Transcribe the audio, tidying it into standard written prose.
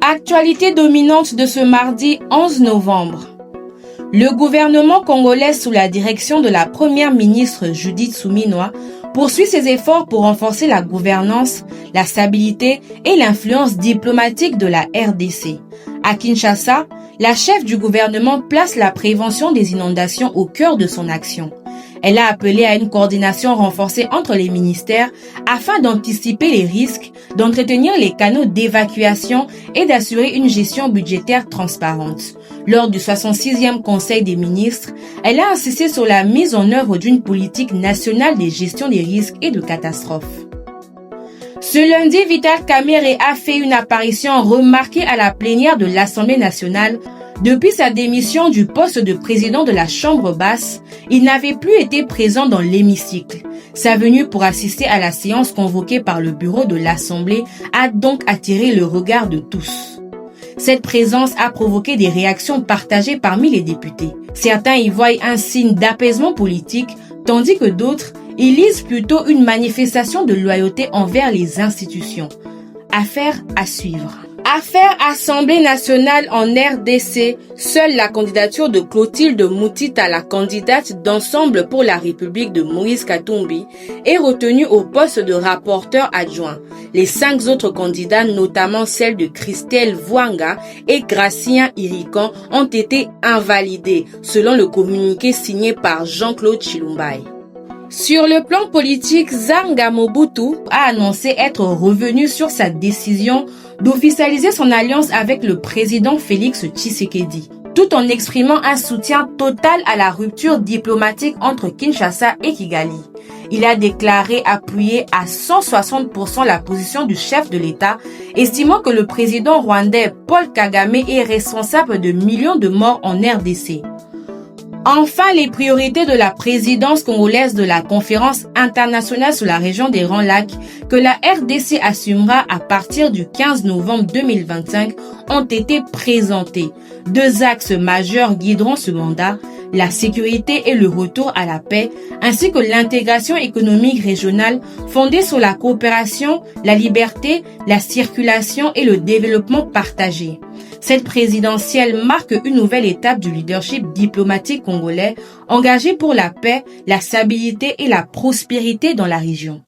Actualité dominante de ce mardi 11 novembre. Le gouvernement congolais sous la direction de la première ministre Judith Suminwa poursuit ses efforts pour renforcer la gouvernance, la stabilité et l'influence diplomatique de la RDC. À Kinshasa, la chef du gouvernement place la prévention des inondations au cœur de son action. Elle a appelé à une coordination renforcée entre les ministères afin d'anticiper les risques, d'entretenir les canaux d'évacuation et d'assurer une gestion budgétaire transparente. Lors du 66e Conseil des ministres, elle a insisté sur la mise en œuvre d'une politique nationale de gestion des risques et de catastrophes. Ce lundi, Vital Kamerhe a fait une apparition remarquée à la plénière de l'Assemblée nationale. Depuis sa démission du poste de président de la Chambre basse, il n'avait plus été présent dans l'hémicycle. Sa venue pour assister à la séance convoquée par le bureau de l'Assemblée a donc attiré le regard de tous. Cette présence a provoqué des réactions partagées parmi les députés. Certains y voient un signe d'apaisement politique, tandis que d'autres y lisent plutôt une manifestation de loyauté envers les institutions. Affaire à suivre. Affaire Assemblée nationale en RDC, seule la candidature de Clotilde Moutita, la candidate d'Ensemble pour la République de Moïse Katumbi, est retenue au poste de rapporteur adjoint. Les 5 autres candidats, notamment celles de Christelle Vouanga et Gracien Irikan, ont été invalidés, selon le communiqué signé par Jean-Claude Chilumbaï. Sur le plan politique, Zanga Mobutu a annoncé être revenu sur sa décision d'officialiser son alliance avec le président Félix Tshisekedi, tout en exprimant un soutien total à la rupture diplomatique entre Kinshasa et Kigali. Il a déclaré appuyer à 160% la position du chef de l'État, estimant que le président rwandais Paul Kagame est responsable de millions de morts en RDC. Enfin, les priorités de la présidence congolaise de la conférence internationale sur la région des Grands Lacs que la RDC assumera à partir du 15 novembre 2025 ont été présentées. 2 axes majeurs guideront ce mandat, la sécurité et le retour à la paix, ainsi que l'intégration économique régionale fondée sur la coopération, la liberté, la circulation et le développement partagé. Cette présidentielle marque une nouvelle étape du leadership diplomatique congolais engagé pour la paix, la stabilité et la prospérité dans la région.